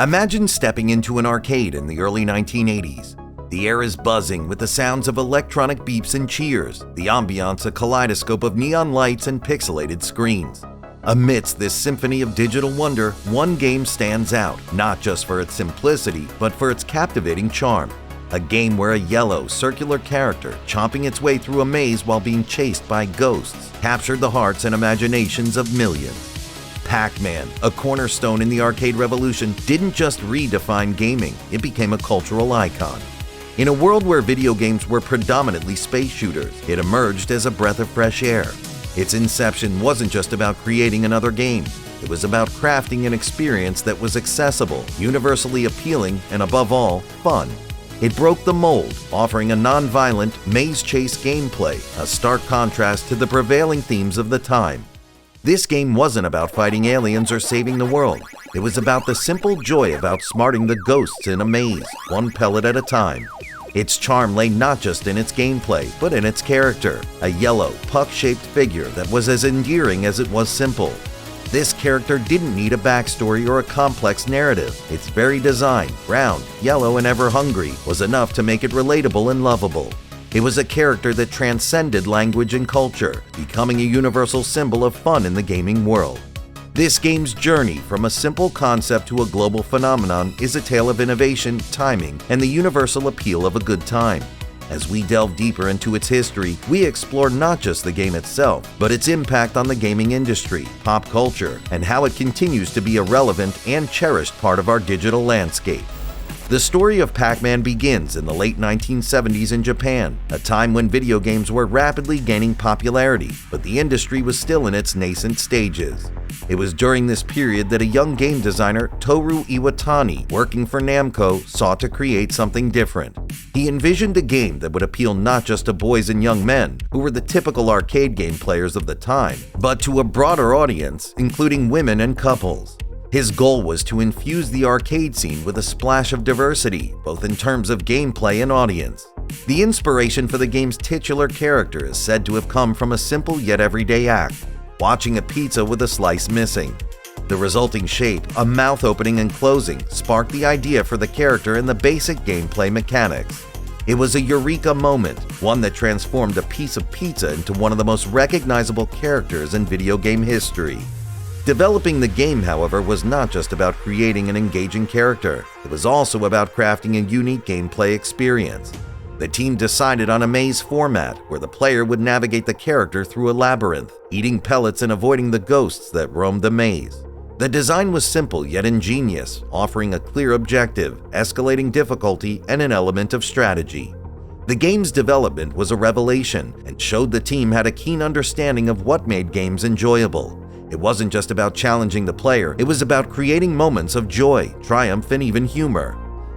Imagine stepping into an arcade in the early 1980s. The air is buzzing with the sounds of electronic beeps and cheers, the ambiance a kaleidoscope of neon lights and pixelated screens. Amidst this symphony of digital wonder, one game stands out, not just for its simplicity, but for its captivating charm. A game where a yellow, circular character, chomping its way through a maze while being chased by ghosts, captured the hearts and imaginations of millions. Pac-Man, a cornerstone in the arcade revolution, didn't just redefine gaming, it became a cultural icon. In a world where video games were predominantly space shooters, it emerged as a breath of fresh air. Its inception wasn't just about creating another game. It was about crafting an experience that was accessible, universally appealing, and above all, fun. It broke the mold, offering a non-violent, maze-chase gameplay, a stark contrast to the prevailing themes of the time. This game wasn't about fighting aliens or saving the world. It was about the simple joy of outsmarting the ghosts in a maze, one pellet at a time. Its charm lay not just in its gameplay, but in its character, a yellow, puck-shaped figure that was as endearing as it was simple. This character didn't need a backstory or a complex narrative. Its very design, round, yellow, and ever hungry, was enough to make it relatable and lovable. It was a character that transcended language and culture, becoming a universal symbol of fun in the gaming world. This game's journey from a simple concept to a global phenomenon is a tale of innovation, timing, and the universal appeal of a good time. As we delve deeper into its history, we explore not just the game itself, but its impact on the gaming industry, pop culture, and how it continues to be a relevant and cherished part of our digital landscape. The story of Pac-Man begins in the late 1970s in Japan, a time when video games were rapidly gaining popularity, but the industry was still in its nascent stages. It was during this period that a young game designer, Toru Iwatani, working for Namco, sought to create something different. He envisioned a game that would appeal not just to boys and young men, who were the typical arcade game players of the time, but to a broader audience, including women and couples. His goal was to infuse the arcade scene with a splash of diversity, both in terms of gameplay and audience. The inspiration for the game's titular character is said to have come from a simple yet everyday act: watching a pizza with a slice missing. The resulting shape, a mouth opening and closing, sparked the idea for the character and the basic gameplay mechanics. It was a eureka moment, one that transformed a piece of pizza into one of the most recognizable characters in video game history. Developing the game, however, was not just about creating an engaging character. It was also about crafting a unique gameplay experience. The team decided on a maze format where the player would navigate the character through a labyrinth, eating pellets and avoiding the ghosts that roamed the maze. The design was simple yet ingenious, offering a clear objective, escalating difficulty, and an element of strategy. The game's development was a revelation and showed the team had a keen understanding of what made games enjoyable. It wasn't just about challenging the player, it was about creating moments of joy, triumph, and even humor.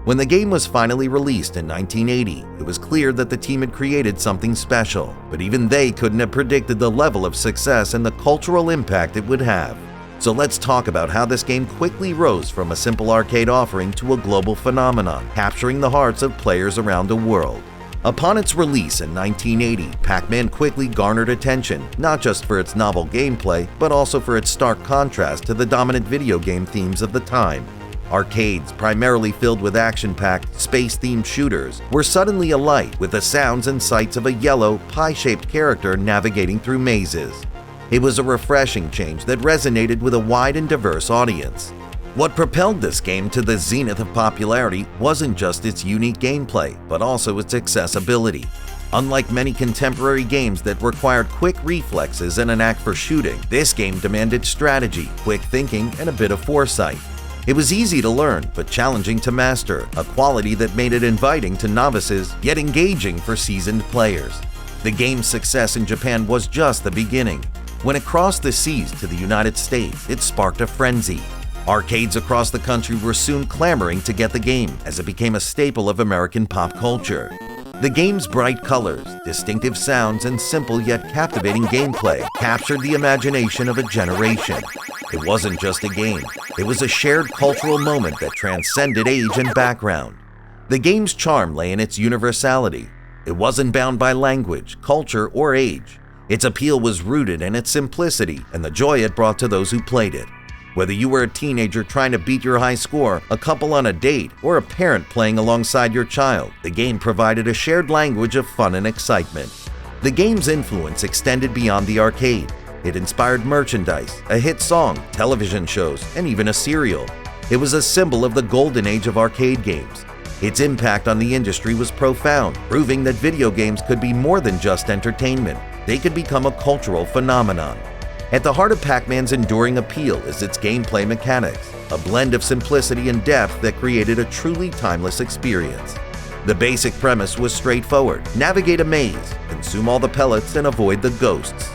When the game was finally released in 1980, it was clear that the team had created something special, but even they couldn't have predicted the level of success and the cultural impact it would have. So let's talk about how this game quickly rose from a simple arcade offering to a global phenomenon, capturing the hearts of players around the world. Upon its release in 1980, Pac-Man quickly garnered attention, not just for its novel gameplay, but also for its stark contrast to the dominant video game themes of the time. Arcades, primarily filled with action-packed, space-themed shooters, were suddenly alight with the sounds and sights of a yellow, pie-shaped character navigating through mazes. It was a refreshing change that resonated with a wide and diverse audience. What propelled this game to the zenith of popularity wasn't just its unique gameplay, but also its accessibility. Unlike many contemporary games that required quick reflexes and a knack for shooting, this game demanded strategy, quick thinking, and a bit of foresight. It was easy to learn, but challenging to master, a quality that made it inviting to novices, yet engaging for seasoned players. The game's success in Japan was just the beginning. When it crossed the seas to the United States, it sparked a frenzy. Arcades across the country were soon clamoring to get the game, as it became a staple of American pop culture. The game's bright colors, distinctive sounds, and simple yet captivating gameplay captured the imagination of a generation. It wasn't just a game, it was a shared cultural moment that transcended age and background. The game's charm lay in its universality. It wasn't bound by language, culture, or age. Its appeal was rooted in its simplicity and the joy it brought to those who played it. Whether you were a teenager trying to beat your high score, a couple on a date, or a parent playing alongside your child, the game provided a shared language of fun and excitement. The game's influence extended beyond the arcade. It inspired merchandise, a hit song, television shows, and even a cereal. It was a symbol of the golden age of arcade games. Its impact on the industry was profound, proving that video games could be more than just entertainment. They could become a cultural phenomenon. At the heart of Pac-Man's enduring appeal is its gameplay mechanics, a blend of simplicity and depth that created a truly timeless experience. The basic premise was straightforward: navigate a maze, consume all the pellets, and avoid the ghosts.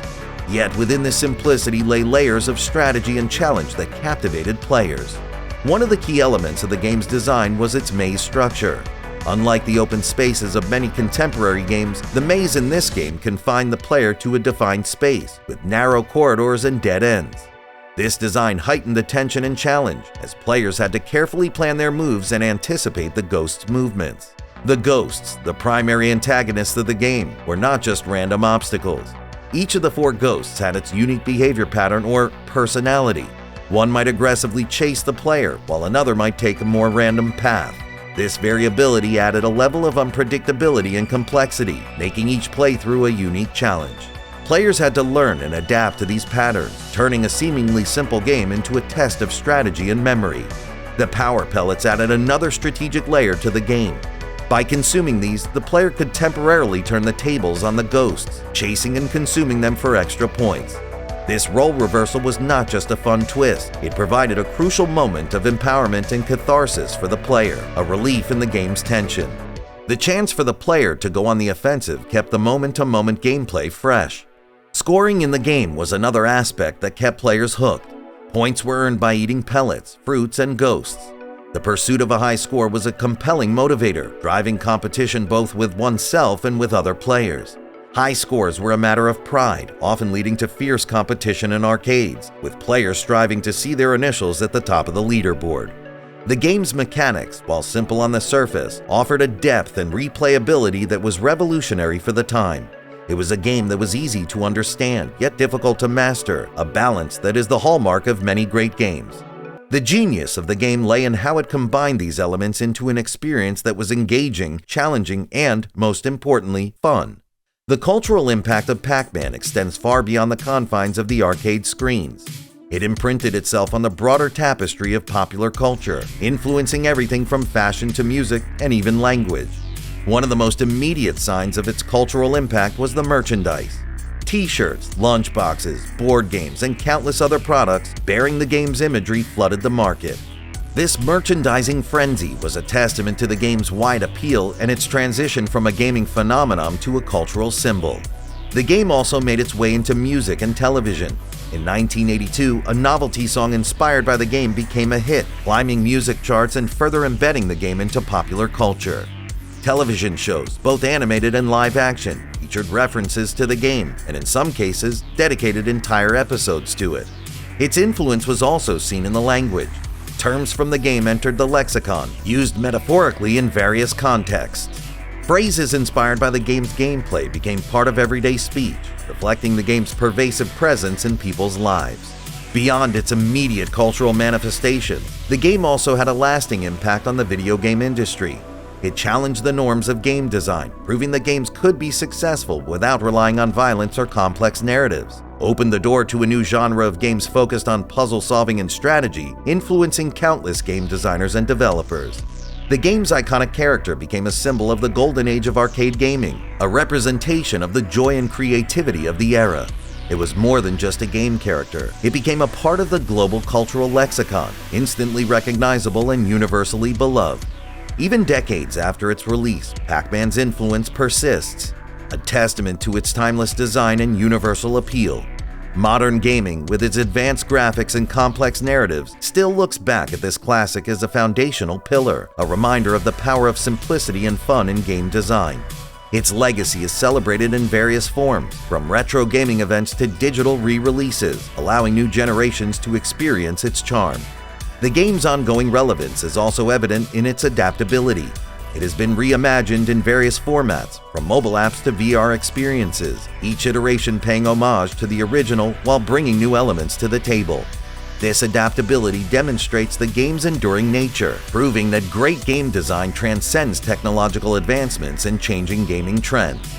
Yet within this simplicity lay layers of strategy and challenge that captivated players. One of the key elements of the game's design was its maze structure. Unlike the open spaces of many contemporary games, the maze in this game confined the player to a defined space, with narrow corridors and dead ends. This design heightened the tension and challenge, as players had to carefully plan their moves and anticipate the ghosts' movements. The ghosts, the primary antagonists of the game, were not just random obstacles. Each of the 4 ghosts had its unique behavior pattern or personality. One might aggressively chase the player, while another might take a more random path. This variability added a level of unpredictability and complexity, making each playthrough a unique challenge. Players had to learn and adapt to these patterns, turning a seemingly simple game into a test of strategy and memory. The power pellets added another strategic layer to the game. By consuming these, the player could temporarily turn the tables on the ghosts, chasing and consuming them for extra points. This role reversal was not just a fun twist, it provided a crucial moment of empowerment and catharsis for the player, a relief in the game's tension. The chance for the player to go on the offensive kept the moment-to-moment gameplay fresh. Scoring in the game was another aspect that kept players hooked. Points were earned by eating pellets, fruits, and ghosts. The pursuit of a high score was a compelling motivator, driving competition both with oneself and with other players. High scores were a matter of pride, often leading to fierce competition in arcades, with players striving to see their initials at the top of the leaderboard. The game's mechanics, while simple on the surface, offered a depth and replayability that was revolutionary for the time. It was a game that was easy to understand, yet difficult to master, a balance that is the hallmark of many great games. The genius of the game lay in how it combined these elements into an experience that was engaging, challenging, and, most importantly, fun. The cultural impact of Pac-Man extends far beyond the confines of the arcade screens. It imprinted itself on the broader tapestry of popular culture, influencing everything from fashion to music and even language. One of the most immediate signs of its cultural impact was the merchandise. T-shirts, lunchboxes, board games, and countless other products bearing the game's imagery flooded the market. This merchandising frenzy was a testament to the game's wide appeal and its transition from a gaming phenomenon to a cultural symbol. The game also made its way into music and television. In 1982, a novelty song inspired by the game became a hit, climbing music charts and further embedding the game into popular culture. Television shows, both animated and live action, featured references to the game, and in some cases, dedicated entire episodes to it. Its influence was also seen in the language. Terms from the game entered the lexicon, used metaphorically in various contexts. Phrases inspired by the game's gameplay became part of everyday speech, reflecting the game's pervasive presence in people's lives. Beyond its immediate cultural manifestation, the game also had a lasting impact on the video game industry. It challenged the norms of game design, proving that games could be successful without relying on violence or complex narratives. Opened the door to a new genre of games focused on puzzle solving and strategy, influencing countless game designers and developers. The game's iconic character became a symbol of the golden age of arcade gaming, a representation of the joy and creativity of the era. It was more than just a game character. It became a part of the global cultural lexicon, instantly recognizable and universally beloved. Even decades after its release, Pac-Man's influence persists, a testament to its timeless design and universal appeal. Modern gaming, with its advanced graphics and complex narratives, still looks back at this classic as a foundational pillar, a reminder of the power of simplicity and fun in game design. Its legacy is celebrated in various forms, from retro gaming events to digital re-releases, allowing new generations to experience its charm. The game's ongoing relevance is also evident in its adaptability. It has been reimagined in various formats, from mobile apps to VR experiences, each iteration paying homage to the original while bringing new elements to the table. This adaptability demonstrates the game's enduring nature, proving that great game design transcends technological advancements and changing gaming trends.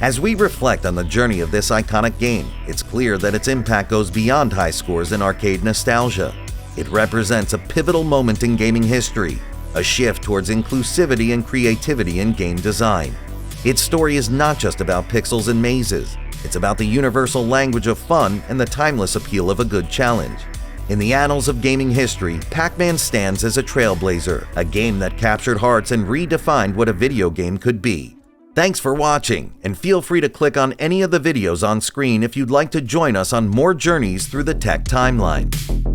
As we reflect on the journey of this iconic game, it's clear that its impact goes beyond high scores and arcade nostalgia. It represents a pivotal moment in gaming history, a shift towards inclusivity and creativity in game design. Its story is not just about pixels and mazes, it's about the universal language of fun and the timeless appeal of a good challenge. In the annals of gaming history, Pac-Man stands as a trailblazer, a game that captured hearts and redefined what a video game could be. Thanks for watching, and feel free to click on any of the videos on screen if you'd like to join us on more journeys through the tech timeline.